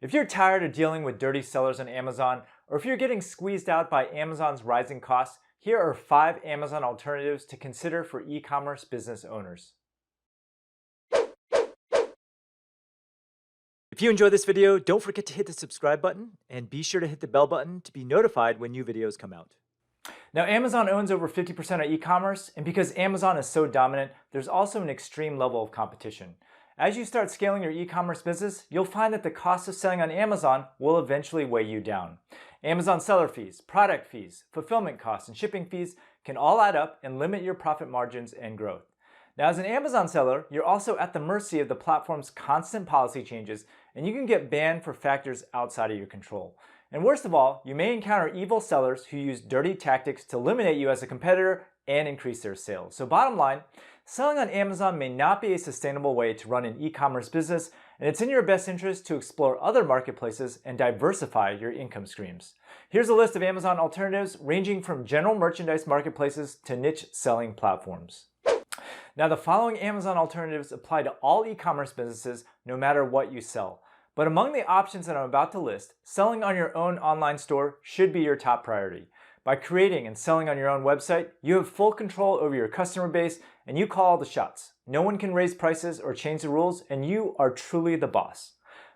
If you're tired of dealing with dirty sellers on Amazon, or if you're getting squeezed out by Amazon's rising costs, here are 5 Amazon alternatives to consider for e-commerce business owners. If you enjoyed this video, don't forget to hit the subscribe button and be sure to hit the bell button to be notified when new videos come out. Now, Amazon owns over 50% of e-commerce, and because Amazon is so dominant, there's also an extreme level of competition. As you start scaling your e-commerce business, you'll find that the cost of selling on Amazon will eventually weigh you down. Amazon seller fees, product fees, fulfillment costs, and shipping fees can all add up and limit your profit margins and growth. Now, as an Amazon seller, you're also at the mercy of the platform's constant policy changes, and you can get banned for factors outside of your control. And worst of all, you may encounter evil sellers who use dirty tactics to eliminate you as a competitor and increase their sales. So bottom line, selling on Amazon may not be a sustainable way to run an e-commerce business, and it's in your best interest to explore other marketplaces and diversify your income streams. Here's a list of Amazon alternatives ranging from general merchandise marketplaces to niche selling platforms. Now, the following Amazon alternatives apply to all e-commerce businesses no matter what you sell. But among the options that I'm about to list, selling on your own online store should be your top priority. By creating and selling on your own website, you have full control over your customer base and you call all the shots. No one can raise prices or change the rules, and you are truly the boss.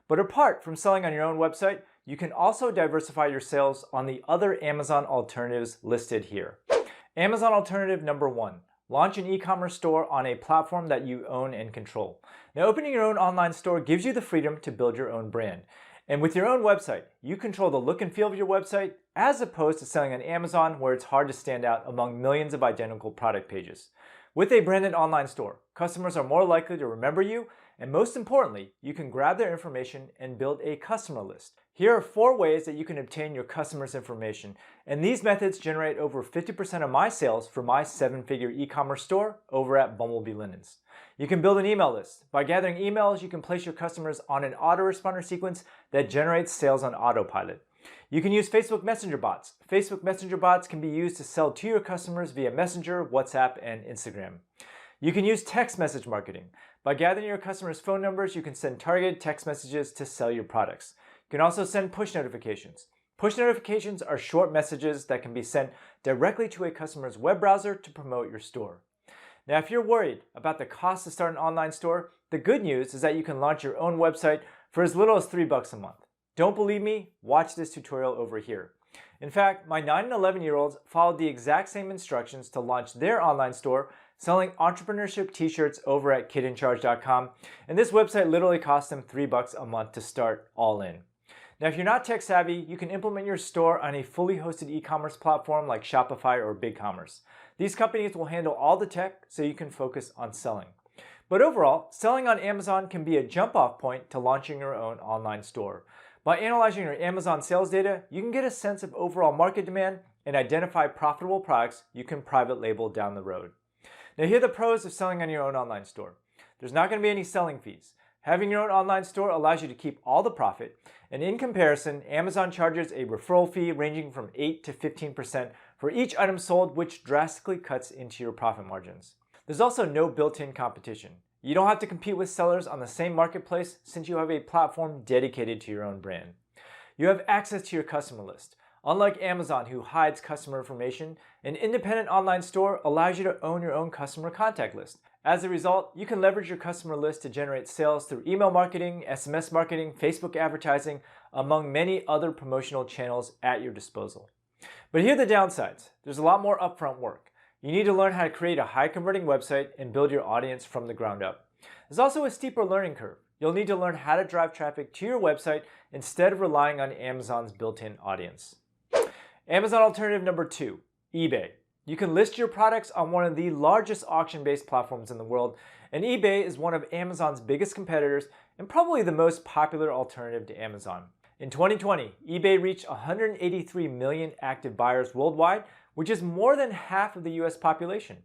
But apart from selling on your own website, you can also diversify your sales on the other Amazon alternatives listed here. Amazon alternative number 1. Launch an e-commerce store on a platform that you own and control. Now, opening your own online store gives you the freedom to build your own brand. And with your own website, you control the look and feel of your website as opposed to selling on Amazon, where it's hard to stand out among millions of identical product pages. With a branded online store, customers are more likely to remember you, and most importantly, you can grab their information and build a customer list. Here are 4 ways that you can obtain your customers' information, and these methods generate over 50% of my sales for my 7-figure e-commerce store over at Bumblebee Linens. You can build an email list. By gathering emails, you can place your customers on an autoresponder sequence that generates sales on autopilot. You can use Facebook Messenger bots. Facebook Messenger bots can be used to sell to your customers via Messenger, WhatsApp, and Instagram. You can use text message marketing. By gathering your customers' phone numbers, you can send targeted text messages to sell your products. You can also send push notifications. Push notifications are short messages that can be sent directly to a customer's web browser to promote your store. Now, if you're worried about the cost to start an online store, the good news is that you can launch your own website for as little as $3 a month. Don't believe me? Watch this tutorial over here. In fact, my 9 and 11-year-olds followed the exact same instructions to launch their online store selling entrepreneurship t-shirts over at kidincharge.com, and this website literally cost them $3 a month to start all in. Now, if you're not tech savvy, you can implement your store on a fully hosted e-commerce platform like Shopify or BigCommerce. These companies will handle all the tech so you can focus on selling. But overall, selling on Amazon can be a jump-off point to launching your own online store. By analyzing your Amazon sales data, you can get a sense of overall market demand and identify profitable products you can private label down the road. Now, here are the pros of selling on your own online store. There's not going to be any selling fees. Having your own online store allows you to keep all the profit, and in comparison, Amazon charges a referral fee ranging from 8 to 15% for each item sold, which drastically cuts into your profit margins. There's also no built-in competition. You don't have to compete with sellers on the same marketplace since you have a platform dedicated to your own brand. You have access to your customer list. Unlike Amazon, who hides customer information, an independent online store allows you to own your own customer contact list. As a result, you can leverage your customer list to generate sales through email marketing, SMS marketing, Facebook advertising, among many other promotional channels at your disposal. But here are the downsides. There's a lot more upfront work. You need to learn how to create a high-converting website and build your audience from the ground up. There's also a steeper learning curve. You'll need to learn how to drive traffic to your website instead of relying on Amazon's built-in audience. Amazon alternative number 2, eBay. You can list your products on one of the largest auction-based platforms in the world, and eBay is one of Amazon's biggest competitors and probably the most popular alternative to Amazon. In 2020, eBay reached 183 million active buyers worldwide, which is more than half of the US population.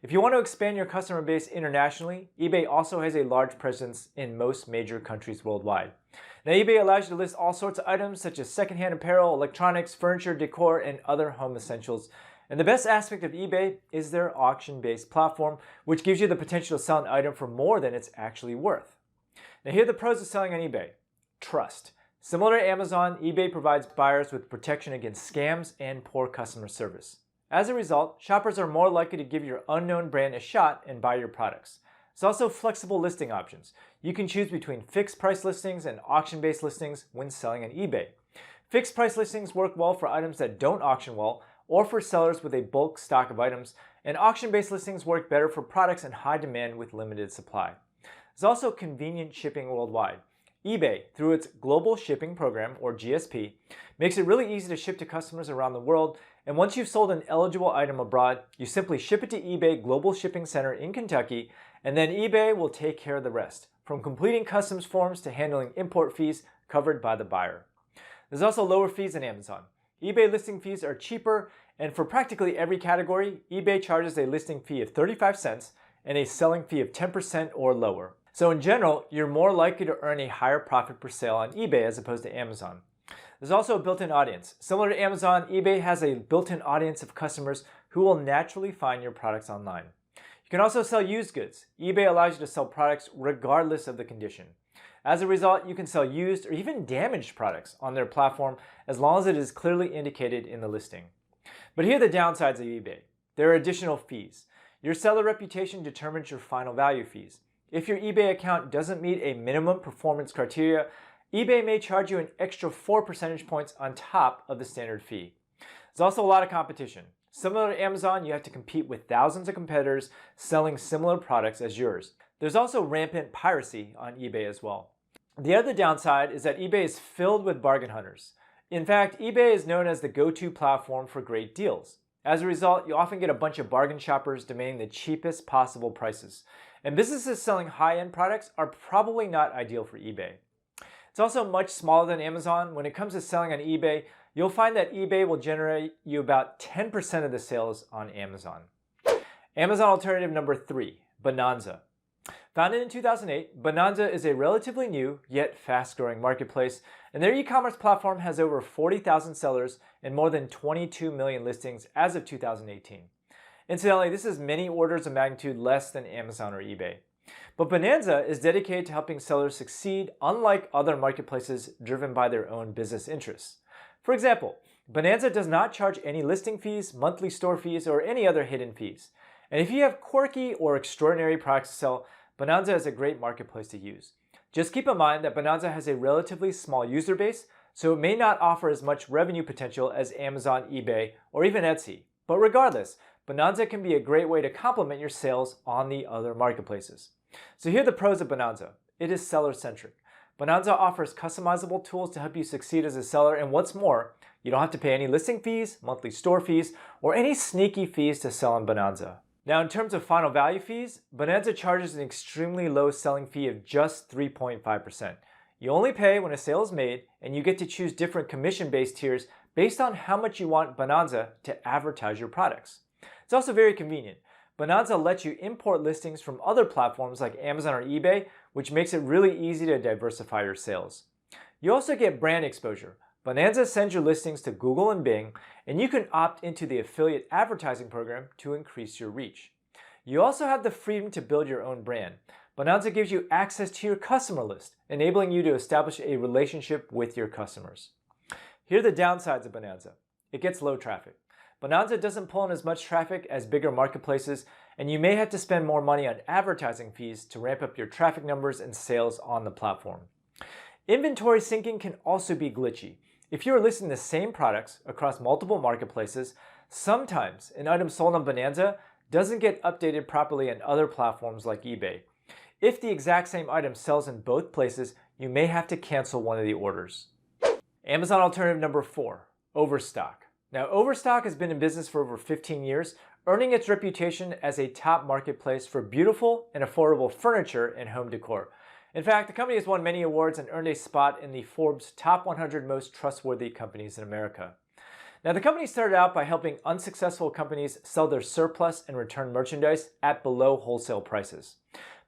If you want to expand your customer base internationally, eBay also has a large presence in most major countries worldwide. Now, eBay allows you to list all sorts of items such as secondhand apparel, electronics, furniture, decor, and other home essentials. And the best aspect of eBay is their auction-based platform, which gives you the potential to sell an item for more than it's actually worth. Now, here are the pros of selling on eBay. Trust. Similar to Amazon, eBay provides buyers with protection against scams and poor customer service. As a result, shoppers are more likely to give your unknown brand a shot and buy your products. There's also flexible listing options. You can choose between fixed price listings and auction-based listings when selling on eBay. Fixed price listings work well for items that don't auction well or for sellers with a bulk stock of items, and auction-based listings work better for products in high demand with limited supply. There's also convenient shipping worldwide. eBay, through its Global Shipping Program, or GSP, makes it really easy to ship to customers around the world, and once you've sold an eligible item abroad, you simply ship it to eBay Global Shipping Center in Kentucky, and then eBay will take care of the rest, from completing customs forms to handling import fees covered by the buyer. There's also lower fees than Amazon. eBay listing fees are cheaper, and for practically every category, eBay charges a listing fee of 35 cents and a selling fee of 10% or lower. So in general, you're more likely to earn a higher profit per sale on eBay as opposed to Amazon. There's also a built-in audience. Similar to Amazon, eBay has a built-in audience of customers who will naturally find your products online. You can also sell used goods. eBay allows you to sell products regardless of the condition. As a result, you can sell used or even damaged products on their platform as long as it is clearly indicated in the listing. But here are the downsides of eBay. There are additional fees. Your seller reputation determines your final value fees. If your eBay account doesn't meet a minimum performance criteria, eBay may charge you an extra 4 percentage points on top of the standard fee. There's also a lot of competition. Similar to Amazon, you have to compete with thousands of competitors selling similar products as yours. There's also rampant piracy on eBay as well. The other downside is that eBay is filled with bargain hunters. In fact, eBay is known as the go-to platform for great deals. As a result, you often get a bunch of bargain shoppers demanding the cheapest possible prices. And businesses selling high-end products are probably not ideal for eBay. It's also much smaller than Amazon. When it comes to selling on eBay, you'll find that eBay will generate you about 10% of the sales on Amazon. Amazon alternative number 3, Bonanza. Founded in 2008, Bonanza is a relatively new yet fast-growing marketplace, and their e-commerce platform has over 40,000 sellers and more than 22 million listings as of 2018. Incidentally, this is many orders of magnitude less than Amazon or eBay. But Bonanza is dedicated to helping sellers succeed, unlike other marketplaces driven by their own business interests. For example, Bonanza does not charge any listing fees, monthly store fees, or any other hidden fees. And if you have quirky or extraordinary products to sell, Bonanza is a great marketplace to use. Just keep in mind that Bonanza has a relatively small user base, so it may not offer as much revenue potential as Amazon, eBay, or even Etsy. But regardless, Bonanza can be a great way to complement your sales on the other marketplaces. So here are the pros of Bonanza. It is seller-centric. Bonanza offers customizable tools to help you succeed as a seller, and what's more, you don't have to pay any listing fees, monthly store fees, or any sneaky fees to sell on Bonanza. Now, in terms of final value fees, Bonanza charges an extremely low selling fee of just 3.5%. You only pay when a sale is made, and you get to choose different commission-based tiers based on how much you want Bonanza to advertise your products. It's also very convenient. Bonanza lets you import listings from other platforms like Amazon or eBay, which makes it really easy to diversify your sales. You also get brand exposure. Bonanza sends your listings to Google and Bing, and you can opt into the affiliate advertising program to increase your reach. You also have the freedom to build your own brand. Bonanza gives you access to your customer list, enabling you to establish a relationship with your customers. Here are the downsides of Bonanza. It gets low traffic. Bonanza doesn't pull in as much traffic as bigger marketplaces, and you may have to spend more money on advertising fees to ramp up your traffic numbers and sales on the platform. Inventory syncing can also be glitchy. If you are listing the same products across multiple marketplaces, sometimes an item sold on Bonanza doesn't get updated properly on other platforms like eBay. If the exact same item sells in both places, you may have to cancel one of the orders. Amazon alternative number 4, Overstock. Now, Overstock has been in business for over 15 years, earning its reputation as a top marketplace for beautiful and affordable furniture and home decor. In fact, the company has won many awards and earned a spot in the Forbes Top 100 Most Trustworthy Companies in America. Now, the company started out by helping unsuccessful companies sell their surplus and return merchandise at below wholesale prices.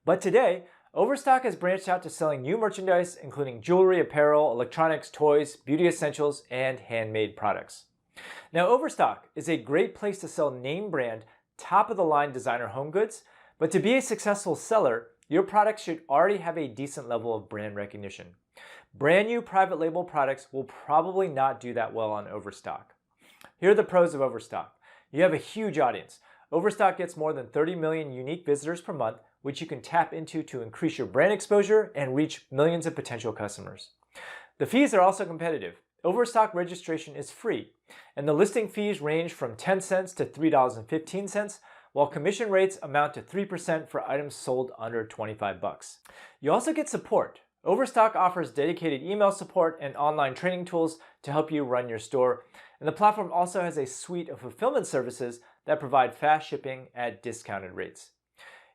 But today, Overstock has branched out to selling new merchandise, including jewelry, apparel, electronics, toys, beauty essentials, and handmade products. Now, Overstock is a great place to sell name brand, top-of-the-line designer home goods, but to be a successful seller, your products should already have a decent level of brand recognition. Brand new private label products will probably not do that well on Overstock. Here are the pros of Overstock. You have a huge audience. Overstock gets more than 30 million unique visitors per month, which you can tap into to increase your brand exposure and reach millions of potential customers. The fees are also competitive. Overstock registration is free, and the listing fees range from 10 cents to $3.15, while commission rates amount to 3% for items sold under 25 bucks. You also get support. Overstock offers dedicated email support and online training tools to help you run your store, and the platform also has a suite of fulfillment services that provide fast shipping at discounted rates.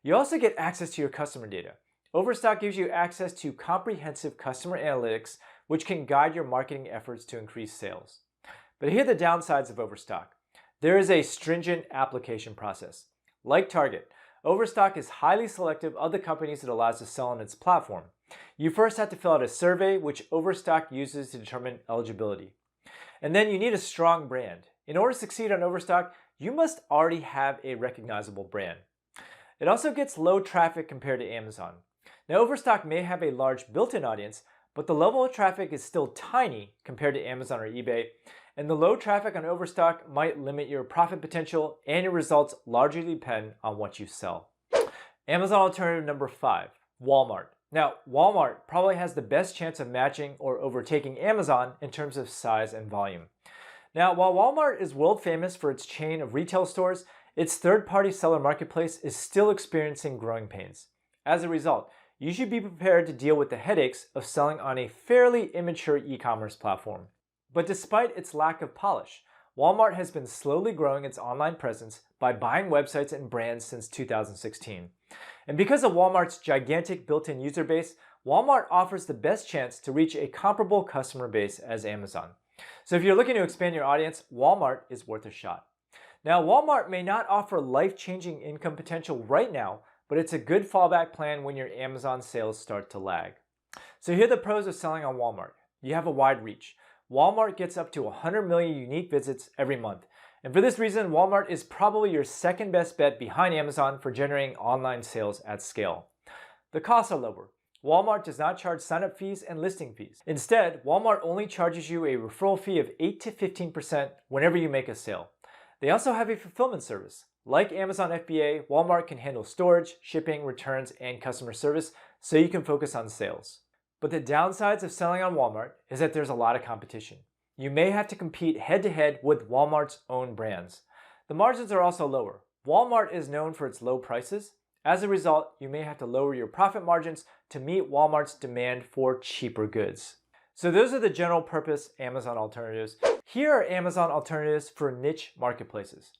You also get access to your customer data. Overstock gives you access to comprehensive customer analytics, which can guide your marketing efforts to increase sales. But here are the downsides of Overstock. There is a stringent application process. Like Target, Overstock is highly selective of the companies it allows to sell on its platform. You first have to fill out a survey, which Overstock uses to determine eligibility. And then you need a strong brand. In order to succeed on Overstock, you must already have a recognizable brand. It also gets low traffic compared to Amazon. Now, Overstock may have a large built-in audience, but the level of traffic is still tiny compared to Amazon or eBay, and the low traffic on Overstock might limit your profit potential, and your results largely depend on what you sell. Amazon alternative number 5, Walmart. Now, Walmart probably has the best chance of matching or overtaking Amazon in terms of size and volume. Now, while Walmart is world famous for its chain of retail stores, its third-party seller marketplace is still experiencing growing pains. As a result, you should be prepared to deal with the headaches of selling on a fairly immature e-commerce platform. But despite its lack of polish, Walmart has been slowly growing its online presence by buying websites and brands since 2016. And because of Walmart's gigantic built-in user base, Walmart offers the best chance to reach a comparable customer base as Amazon. So if you're looking to expand your audience, Walmart is worth a shot. Now, Walmart may not offer life-changing income potential right now, but it's a good fallback plan when your Amazon sales start to lag. So here are the pros of selling on Walmart. You have a wide reach. Walmart gets up to 100 million unique visits every month. And for this reason, Walmart is probably your second best bet behind Amazon for generating online sales at scale. The costs are lower. Walmart does not charge sign-up fees and listing fees. Instead, Walmart only charges you a referral fee of 8 to 15% whenever you make a sale. They also have a fulfillment service. Like Amazon FBA, Walmart can handle storage, shipping, returns, and customer service, so you can focus on sales. But the downsides of selling on Walmart is that there's a lot of competition. You may have to compete head-to-head with Walmart's own brands. The margins are also lower. Walmart is known for its low prices. As a result, you may have to lower your profit margins to meet Walmart's demand for cheaper goods. So those are the general purpose Amazon alternatives. Here are Amazon alternatives for niche marketplaces.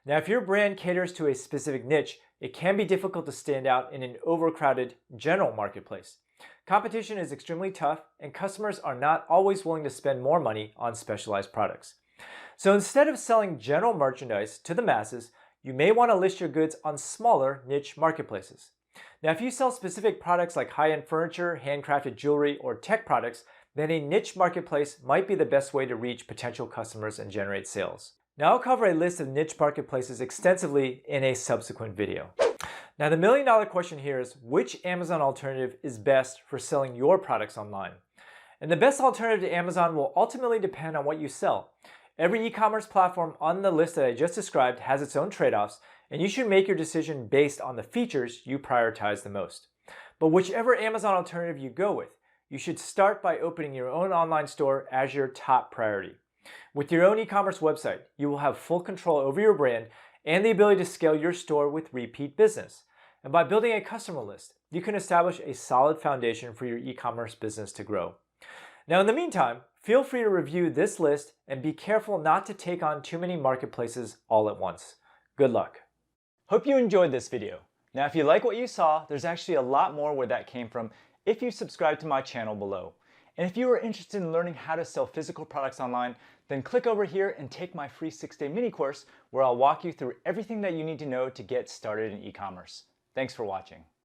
Now, if your brand caters to a specific niche, it can be difficult to stand out in an overcrowded general marketplace. Competition is extremely tough, and customers are not always willing to spend more money on specialized products. So instead of selling general merchandise to the masses, you may want to list your goods on smaller niche marketplaces. Now, if you sell specific products like high-end furniture, handcrafted jewelry, or tech products, then a niche marketplace might be the best way to reach potential customers and generate sales. Now, I'll cover a list of niche marketplaces extensively in a subsequent video. Now, the million-dollar question here is, which Amazon alternative is best for selling your products online? And the best alternative to Amazon will ultimately depend on what you sell. Every e-commerce platform on the list that I just described has its own trade-offs, and you should make your decision based on the features you prioritize the most. But whichever Amazon alternative you go with, you should start by opening your own online store as your top priority. With your own e-commerce website, you will have full control over your brand and the ability to scale your store with repeat business. And by building a customer list, you can establish a solid foundation for your e-commerce business to grow. Now, in the meantime, feel free to review this list and be careful not to take on too many marketplaces all at once. Good luck. Hope you enjoyed this video. Now, if you like what you saw, there's actually a lot more where that came from if you subscribe to my channel below. And if you are interested in learning how to sell physical products online, then click over here and take my free 6-day mini course where I'll walk you through everything that you need to know to get started in e-commerce. Thanks for watching.